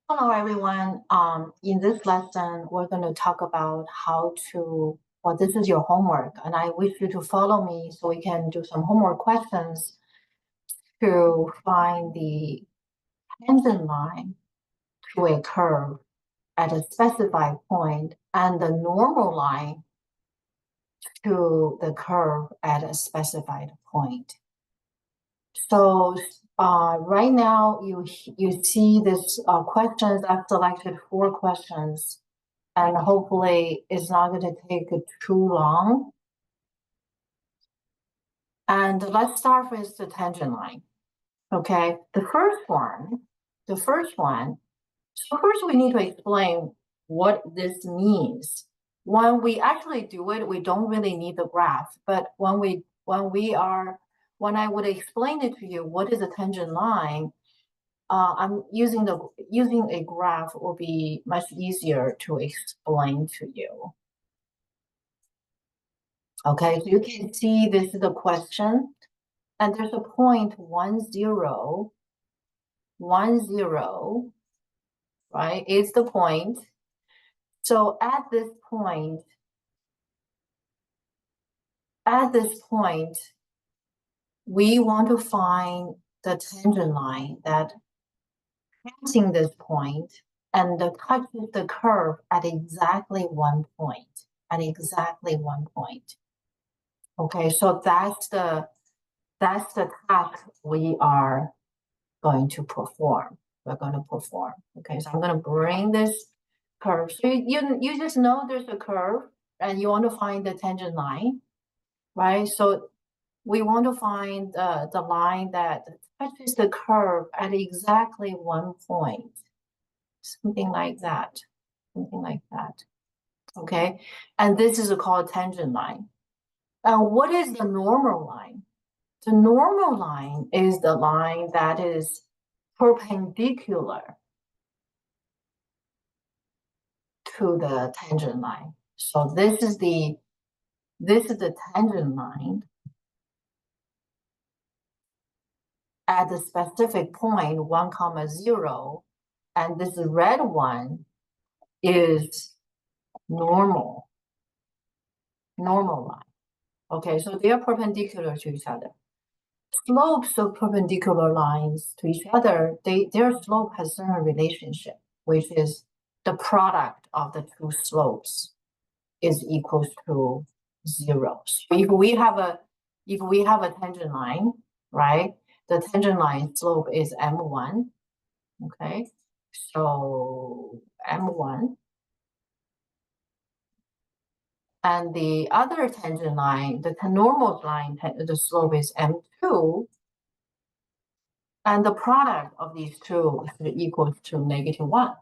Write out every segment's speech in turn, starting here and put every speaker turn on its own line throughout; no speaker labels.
Hello, everyone. In this lesson, we're going to talk about well, this is your homework, and I wish you to follow me so we can do some homework questions to find the tangent line to a curve at a specified point and the normal line to the curve at a specified point. So right now you see this questions. I've selected 4 questions, and hopefully it's not going to take too long. And let's start with the tangent line. Okay, the first one. So first we need to explain what this means. When we actually do it, we don't really need the graph, but when I would explain it to you, what is a tangent line, I'm using a graph will be much easier to explain to you. Okay, so you can see this is the question, and there's a point 1, 0, 1, 0, right? Is the point. So at this point, we want to find the tangent line that passing this point and touches the curve at exactly 1 point. At exactly 1 point. Okay, so that's the task we are going to perform. We're going to perform. Okay, so I'm going to bring this curve. So you just know there's a curve and you want to find the tangent line, right? So we want to find the line that touches the curve at exactly 1 point. Something like that. Something like that. Okay, and this is called tangent line. What is the normal line? The normal line is the line that is perpendicular to the tangent line. So this is the tangent line at the specific point 1, 0, and this red one is normal line. Okay, so they are perpendicular to each other. Slopes of perpendicular lines to each other, their slope has certain relationship, which is the product of the two slopes is equals to 0. So if we have a tangent line, right? The tangent line slope is m1. Okay, so m1. And the other tangent line, the normal line, the slope is m2. And the product of these two is equal to -1.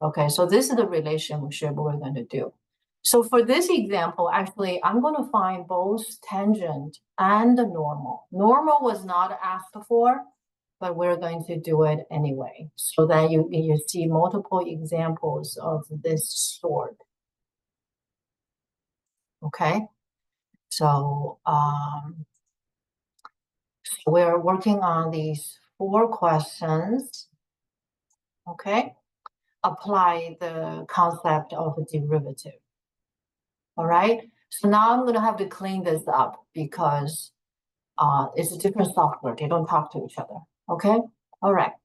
Okay, so this is the relationship we're going to do. So for this example, actually, I'm going to find both tangent and the normal. Normal was not asked for, but we're going to do it anyway, so that you see multiple examples of this sort. Okay, so we're working on these 4 questions. Okay, apply the concept of a derivative. All right, so now I'm going to have to clean this up because it's a different software. They don't talk to each other. Okay, all right.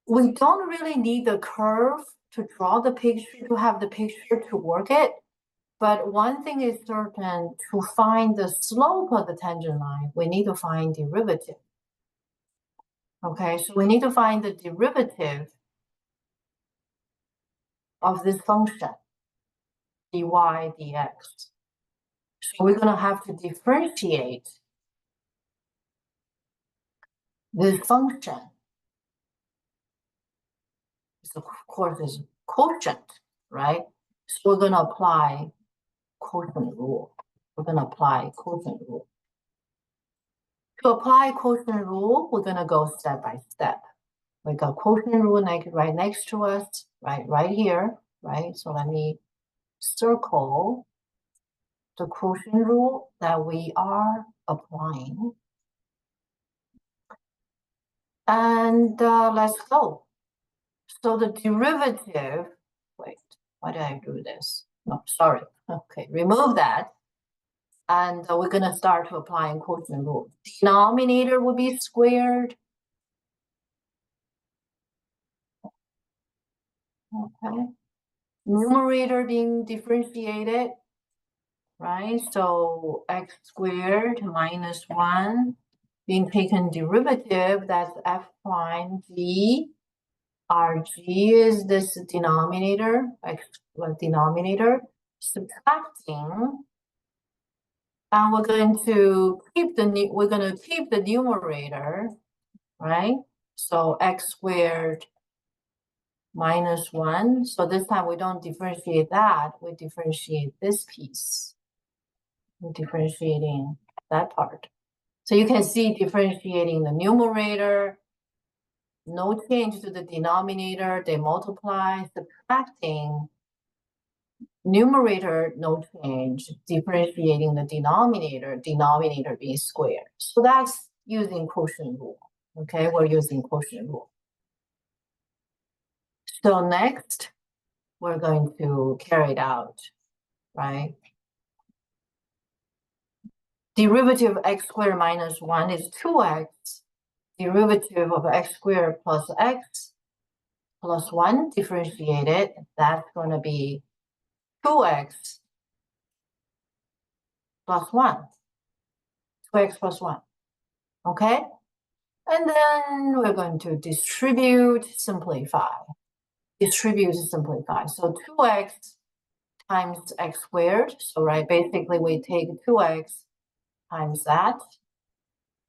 We don't really need the curve to draw the picture, to have the picture to work it. But one thing is certain, to find the slope of the tangent line, we need to find derivative. Okay, so we need to find the derivative of this function, dy dx. So we're going to have to differentiate this function. So of course, is quotient, right? So we're going to apply quotient rule. We're going to apply quotient rule. To apply quotient rule, we're going to go step by step. We got quotient rule right next to us, right here, right? So let me circle the quotient rule that we are applying. And let's go. So the derivative, wait, why did I do this? No, sorry. Okay, remove that. And we're going to start applying quotient rule. Denominator will be squared. Okay. Numerator being differentiated, right? So x squared minus 1 being taken derivative, that's f prime g. Our g is this denominator, x denominator, subtracting. And we're going to keep the numerator, right? So x squared minus 1. So this time we don't differentiate that, we differentiate this piece. We're differentiating that part. So you can see differentiating the numerator, no change to the denominator, they multiply, subtracting, numerator, no change, differentiating the denominator being squared. So that's using quotient rule, okay? We're using quotient rule. So next, we're going to carry it out, right? Derivative of x squared minus 1 is 2x. Derivative of x squared plus x plus 1 differentiated, that's going to be 2x plus 1. 2x plus 1, okay? And then we're going to distribute, simplify. Distribute, simplify. So 2x times x squared. So, right, basically we take 2x times that,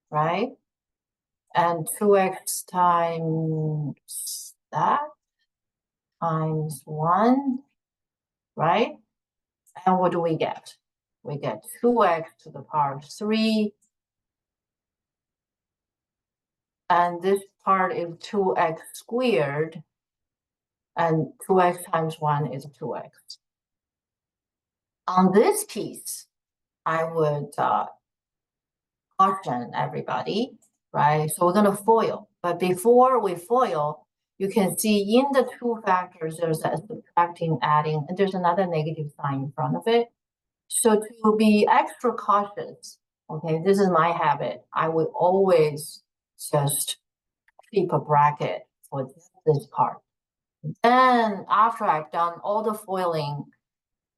right? And 2x times that times 1, right? And what do we get? We get 2x to the power 3. And this part is 2x squared. And 2x times 1 is 2x. On this piece, I would caution everybody, right? So we're going to FOIL. But before we FOIL, you can see in the two factors, there's a subtracting, adding, and there's another negative sign in front of it. So to be extra cautious, okay, this is my habit. I would always just keep a bracket for this part. Then after I've done all the FOILing,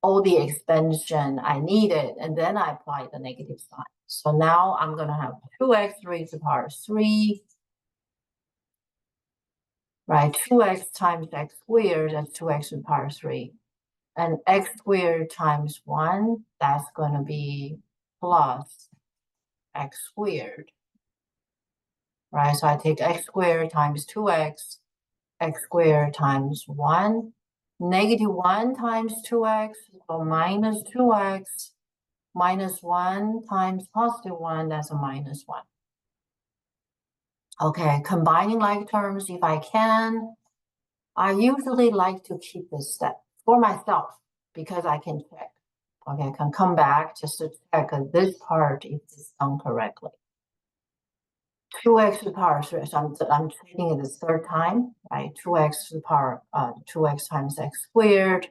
all the expansion I needed, and then I apply the negative sign. So now I'm going to have 2x raised to the power 3, right? 2x times x squared, that's 2x to the power 3. And x squared times 1, that's going to be plus x squared, right? So I take x squared times 2x, x squared times 1, negative 1 times 2x, so minus 2x, minus 1 times positive 1, that's a minus 1. Okay, combining like terms, if I can, I usually like to keep this step for myself because I can check. Okay, I can come back just to check this part if it's done correctly. 2x to the power 3, so I'm treating it the third time, right? 2x to the power, 2x times x squared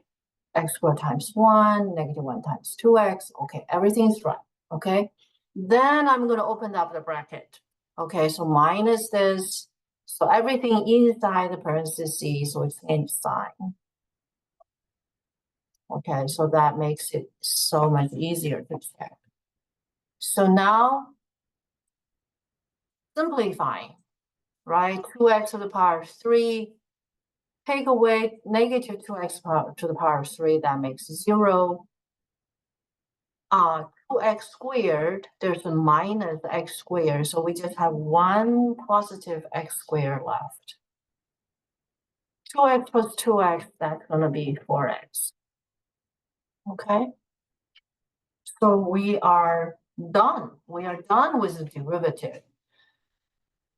times 1, negative 1 times 2x. Okay, everything's right, okay? Then I'm going to open up the bracket. Okay, so minus this. So everything inside the parentheses, so it's change sign. Okay, so that makes it so much easier to check. So now, simplifying, right? 2x to the power 3. Take away negative 2x to the power 3, that makes 0. 2x squared, there's a minus x squared, so we just have one positive x squared left. 2x plus 2x, that's going to be 4x. Okay? So we are done. We are done with the derivative.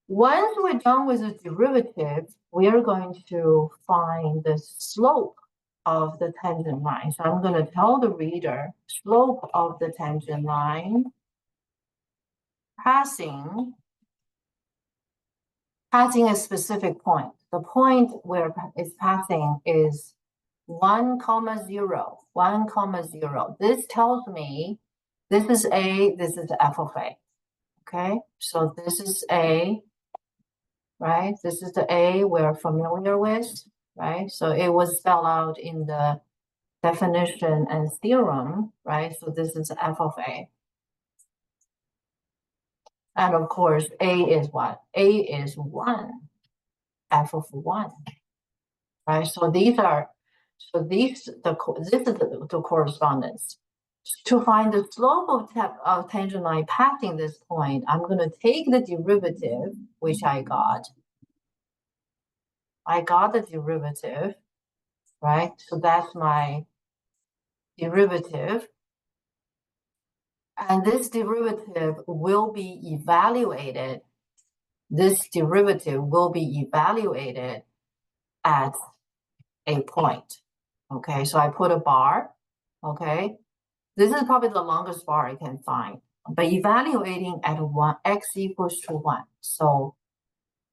Once we're done with the derivative, we are going to find the slope of the tangent line. So I'm going to tell the reader slope of the tangent line passing a specific point. the point where it's passing is 1, 0, 1, 0. This tells me this is A, this is f of A. Okay, so this is A, right? This is the A we're familiar with, right? So it was spelled out in the definition and theorem, right? So this is f of A. And of course, A is what? A is 1, f of 1, right? So these are, this is the correspondence. To find the slope of tangent line passing this point, I'm going to take the derivative, which I got. I got the derivative, right? So that's my derivative. And this derivative will be evaluated. This derivative will be evaluated at a point. Okay, so I put a bar. Okay, this is probably the longest bar I can find. But evaluating at 1, x equals to 1. So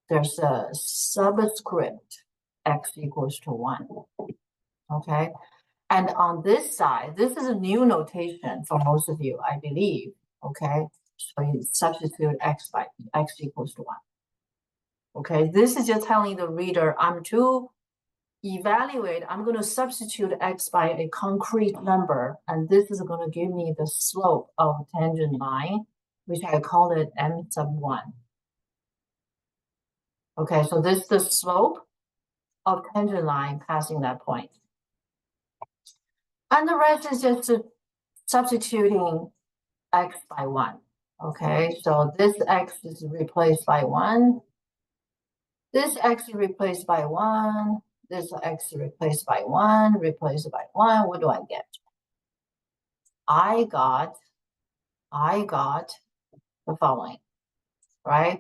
there's a subscript x equals to 1. Okay, and on this side, this is a new notation for most of you, I believe. Okay, so you substitute x equals to 1. Okay, this is just telling the reader I'm to evaluate, I'm going to substitute x by a concrete number, and this is going to give me the slope of tangent line, which I call it m sub 1. Okay, so this is the slope of tangent line passing that point. And the rest is just substituting x by 1. Okay, so this x is replaced by 1. This x is replaced by 1. This x is replaced by 1, replaced by 1. What do I get? I got the following, right?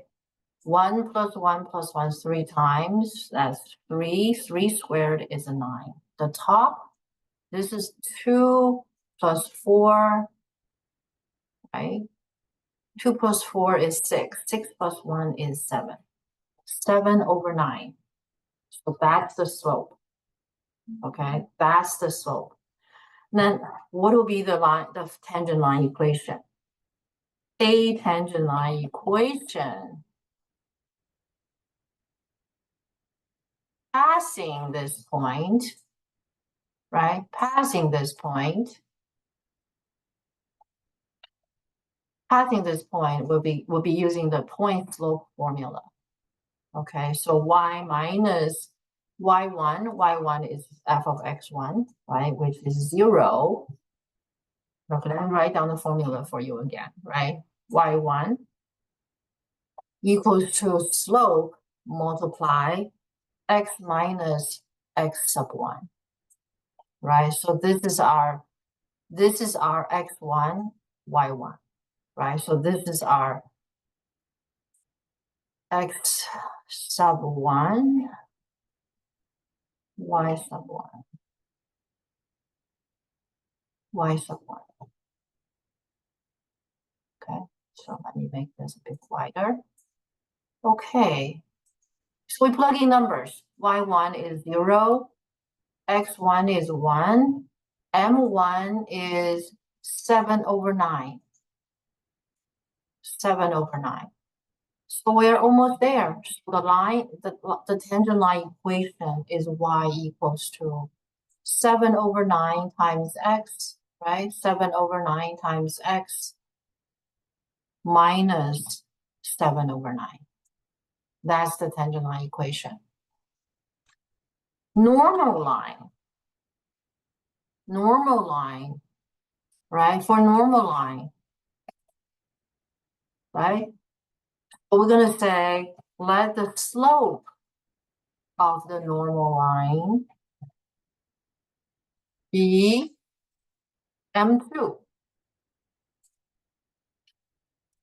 1 plus 1 plus 1 3 times. That's 3. 3 squared is 9. The top, this is 2 plus 4, right? 2 plus 4 is 6. 6 plus 1 is 7. 7 over 9. So that's the slope. Okay, that's the slope. Then what will be the tangent line equation? A tangent line equation passing this point, right? Passing this point will be using the point slope formula. Okay, so y minus y1 is f of x1, right? Which is 0. Okay, let me write down the formula for you again, right? y1 equals to slope multiply x minus x sub 1, right? So this is our x1, y1, right? So this is our x sub 1, y sub 1, y sub 1. Okay, so let me make this a bit wider. Okay, so we plug in numbers. y1 is 0, x1 is 1, m1 is 7 over 9. 7 over 9. So we're almost there. So the tangent line equation is y equals to 7 over 9 times x, right? 7 over 9 times x minus 7 over 9. That's the tangent line equation. Normal line, right? For normal line, right? We're going to say, let the slope of the normal line be m2,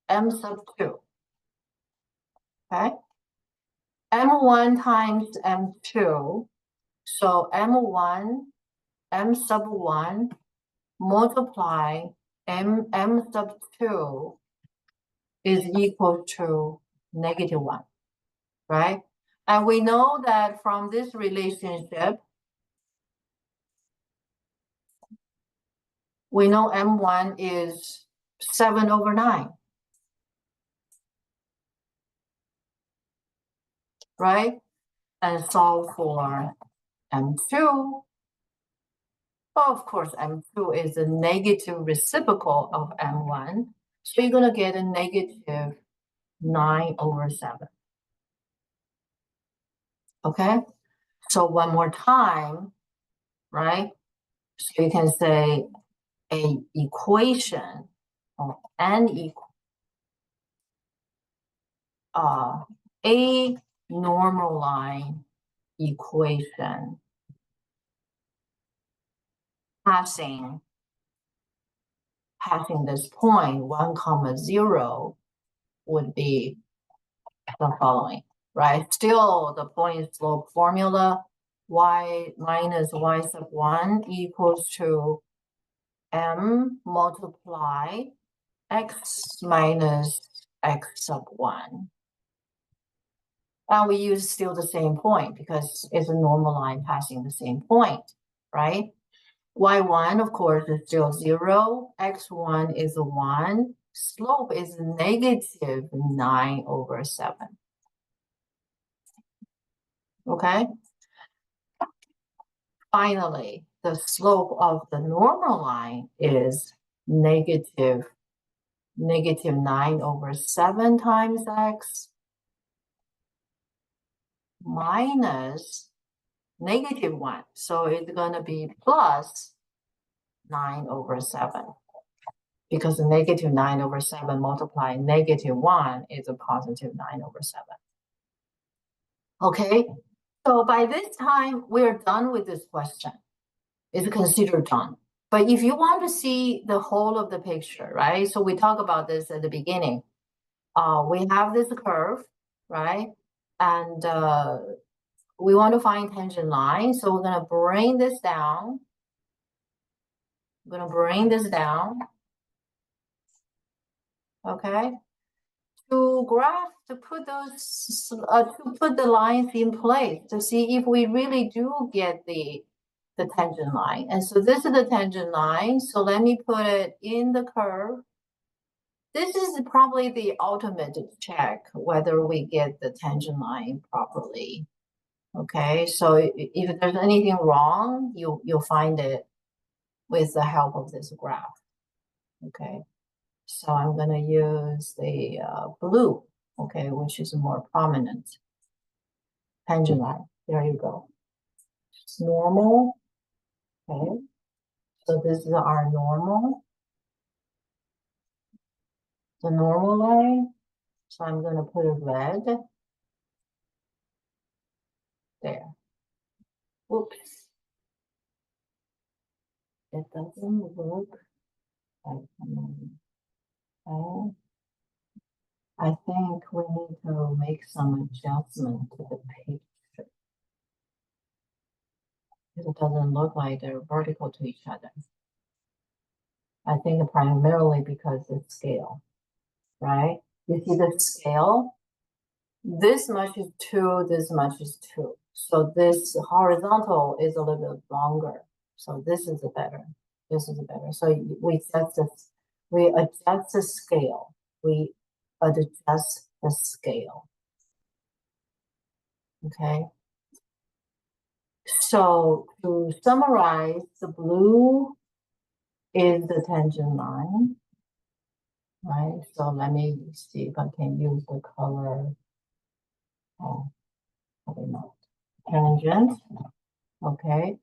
m sub 2, okay? m1 times m2, so m1, m sub 1 multiply m sub 2 is equal to -1, right? And we know that from this relationship, we know M1 is 7/9, right? And solve for M2. Well, of course, M2 is a negative reciprocal of M1. So you're going to get a negative 9/7. Okay? So one more time, right? So you can say a equation of a normal line equation passing this point 1, 0 would be the following, right? Still the point slope formula, y minus y sub 1 equals to m multiply x minus x sub 1. And we use still the same point because it's a normal line passing the same point, right? Y1, of course, is still 0. X1 is 1. Slope is negative 9/7. Okay? Finally, the slope of the normal line is negative 9/7 times x minus -1. So it's going to be plus 9/7 because the negative 9/7 multiplied -1 is a positive 9/7. Okay, so by this time, we're done with this question. It's considered done. But if you want to see the whole of the picture, right? So we talk about this at the beginning. We have this curve, right? And we want to find tangent line. So we're going to bring this down. I'm going to bring this down. Okay. To put the lines in place to see if we really do get the tangent line. And so this is the tangent line. So let me put it in the curve. This is probably the ultimate check whether we get the tangent line properly. Okay, so if there's anything wrong, you'll find it with the help of this graph. Okay, so I'm going to use the blue, okay, which is more prominent. Tangent line, there you go. It's normal, okay, so this is our normal. The normal line, so I'm going to put a red there. Oops. It doesn't look like okay. I think we need to make some adjustment to the picture. It doesn't look like they're vertical to each other. I think primarily because it's scale, right? You see the scale? This much is 2, this much is 2. So this horizontal is a little bit longer. So this is better. This is better. So we adjust the scale. We adjust the scale. Okay. So to summarize, the blue is the tangent line, right? So let me see if I can use the color. Oh, probably not. Tangent, okay.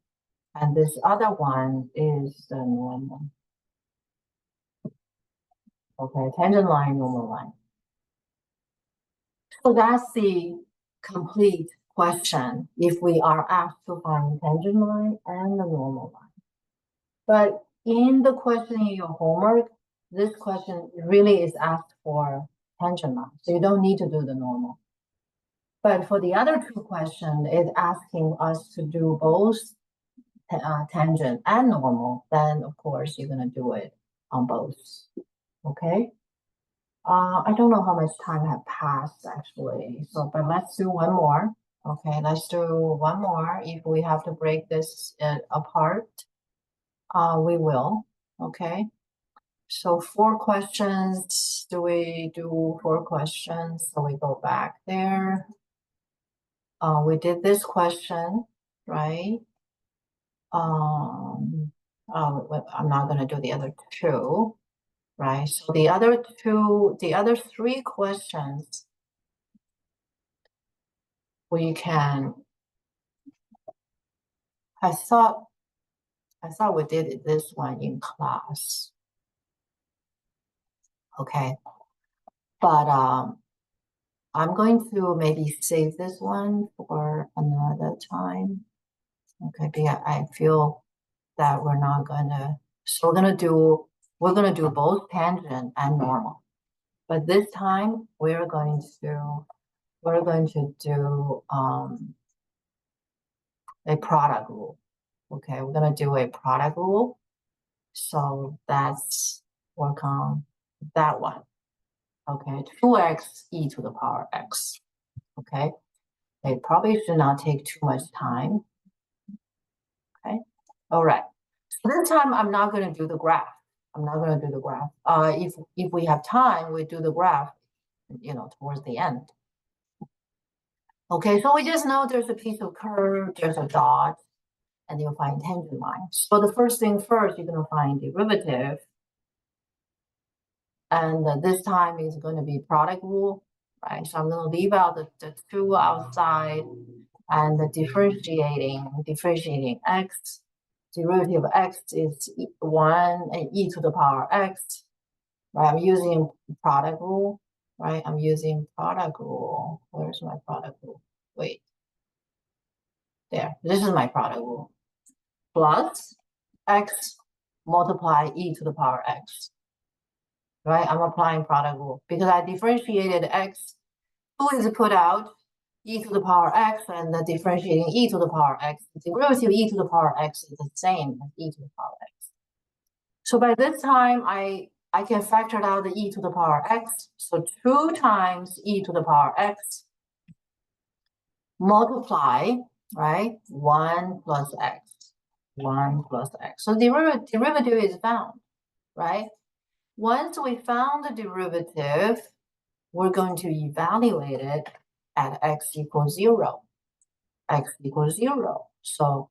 And this other one is the normal. Okay, tangent line, normal line. So that's the complete question if we are asked to find tangent line and the normal line. But in the question in your homework, this question really is asked for tangent line. So you don't need to do the normal. But for the other two questions, it's asking us to do both tangent and normal. Then, of course, you're going to do it on both. Okay? I don't know how much time have passed, actually. So, but let's do one more. Okay, let's do one more. If we have to break this apart, we will. Okay. So 4 questions. Do we do 4 questions? So we go back there. We did this question, right? I'm not going to do the other 2, right? So the other 3 questions, we can. I thought we did this one in class. Okay, but I'm going to maybe save this one for another time. Okay, because I feel that we're not gonna. So we're gonna do both tangent and normal, but this time we're going to do a product rule. Okay, we're gonna do a product rule. So that's work on that one. Okay, 2x e to the power x. Okay, it probably should not take too much time. Okay, all right. So this time I'm not going to do the graph. I'm not going to do the graph. If we have time, we do the graph, towards the end. Okay, so we just know there's a piece of curve, there's a dot, and you'll find tangent line. So the first thing first, you're going to find derivative. And this time is going to be product rule, right? So I'm going to leave out the 2 outside and the differentiating x. Derivative of x is 1 and e to the power x, right? I'm using product rule, right? I'm using product rule. Where's my product rule? Wait, there, this is my product rule. Plus x multiply e to the power x, right? I'm applying product rule because I differentiated x. 2 is put out, e to the power x, and the differentiating e to the power x. The derivative e to the power x is the same as e to the power x. So by this time, I can factor out the e to the power x. So 2 times e to the power x multiply, right? 1 plus x. 1 plus x. So derivative is found, right? Once we found the derivative, we're going to evaluate it at x equals 0. X equals 0. So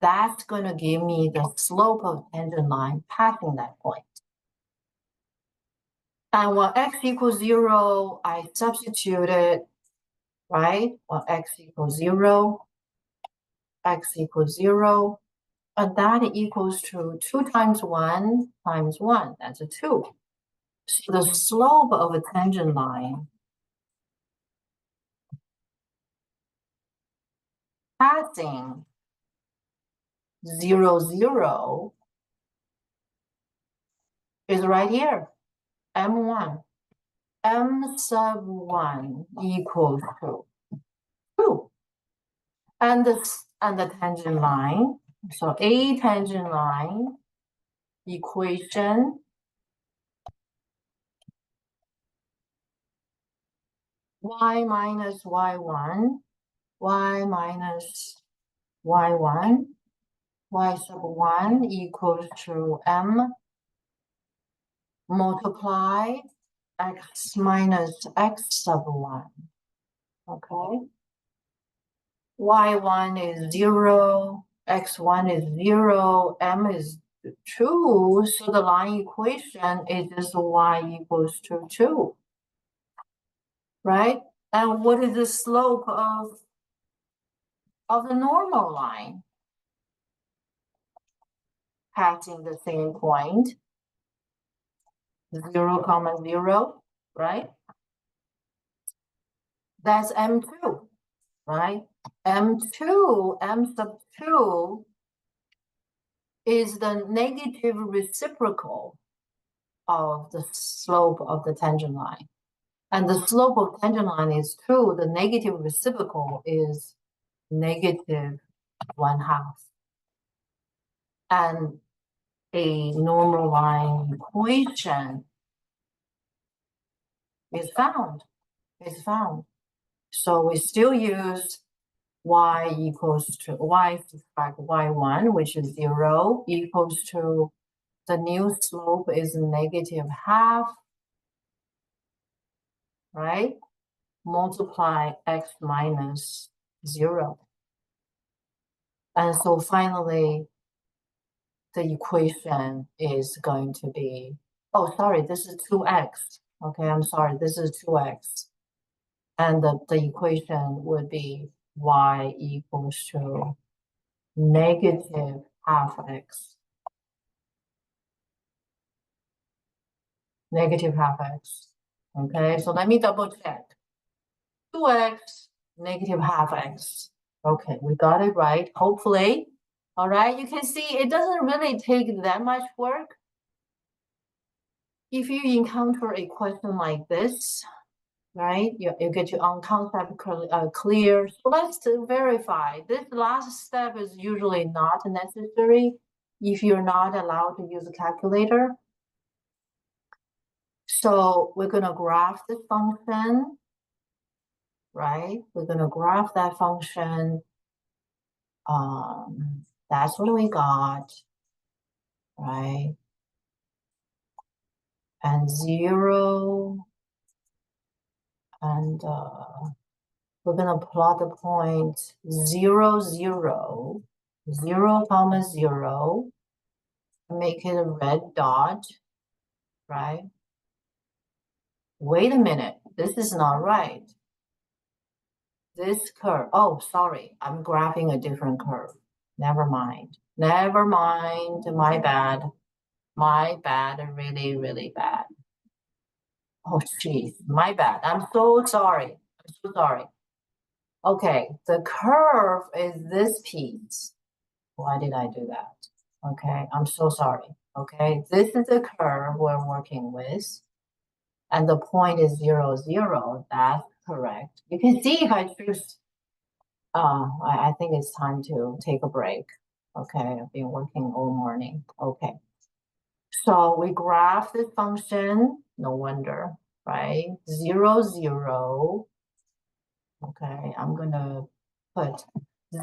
that's going to give me the slope of tangent line passing that point. And when x equals 0, I substituted, right? When x equals 0, x equals 0, and that equals to 2 times 1 times 1. That's a 2. So the slope of a tangent line passing 0, 0 is right here, m1. M sub 1 equals to 2. And the tangent line, so a tangent line equation y minus y1, y minus y1, y sub 1 equals to m multiply x minus x sub 1. Okay. y1 is 0, x1 is 0, m is 2, so the line equation is just y equals to 2, right? And what is the slope of the normal line passing the same point? 0, comma 0, right? That's m2, right? m2, m sub 2 is the negative reciprocal of the slope of the tangent line. And the slope of tangent line is 2. The negative reciprocal is negative 1/2. And a normal line equation is found. So we still use y equals to y subtract y1, which is 0, equals to the new slope is negative half, right? Multiply x minus 0. And so finally, the equation is going to be, oh, sorry, this is 2x. Okay, I'm sorry, this is 2x. And the equation would be y equals to negative half x. Negative half x. Okay, so let me double check. 2x, negative half x. Okay, we got it right, hopefully. All right, you can see it doesn't really take that much work. If you encounter a question like this, right, you get your own concept clear. So let's verify. This last step is usually not necessary if you're not allowed to use a calculator. So we're going to graph this function, right? We're going to graph that function. That's what we got, right? And 0, and we're going to plot the point 0, 0, 0, comma 0, make it a red dot, right? Wait a minute, this is not right. This curve, oh, sorry, I'm graphing a different curve. Never mind, my bad. My bad, really, really bad. Oh, geez, my bad. I'm so sorry. I'm so sorry. Okay, the curve is this piece. Why did I do that? Okay, I'm so sorry. Okay, this is the curve we're working with. And the point is 0, 0. That's correct. You can see if I choose, I think it's time to take a break. Okay, I've been working all morning. Okay. So we graph this function, no wonder, right? 0, 0. Okay, I'm gonna put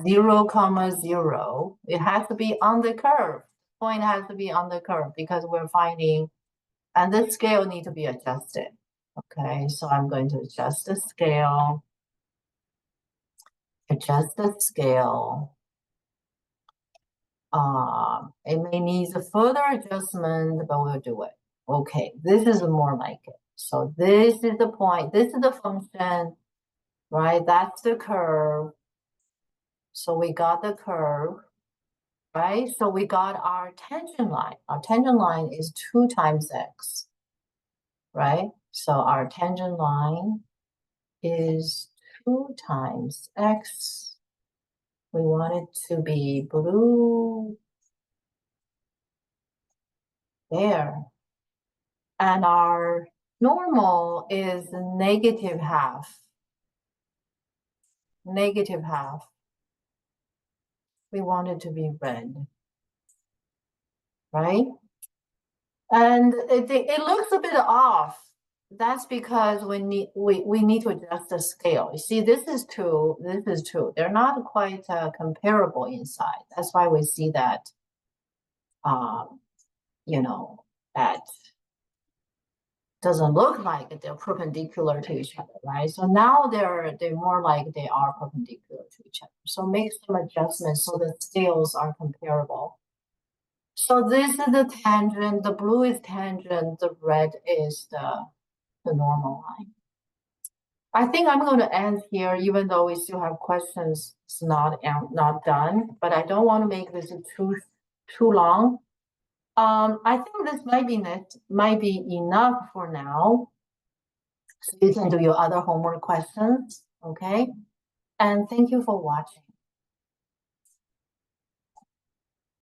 0, comma 0. It has to be on the curve. Point has to be on the curve because we're finding, and the scale need to be adjusted. Okay, so I'm going to adjust the scale. Adjust the scale. It may need a further adjustment, but we'll do it. Okay, this is more like it. So this is the point, this is the function, right? That's the curve. So we got the curve, right? So we got our tangent line. Our tangent line is 2 times x, right? So our tangent line is 2 times x. We want it to be blue. There. And our normal is negative half. Negative half. We want it to be red, right? And it looks a bit off. That's because we need to adjust the scale. You see, this is 2, this is 2. They're not quite comparable inside. That's why we see that, you know, that doesn't look like they're perpendicular to each other, right? So now they're more like they are perpendicular to each other. So make some adjustments so the scales are comparable. So this is the tangent, the blue is tangent, the red is the normal line. I think I'm going to end here, even though we still have questions. It's not done, but I don't want to make this too long. I think this might be enough for now. So you can do your other homework questions, okay? And thank you for watching.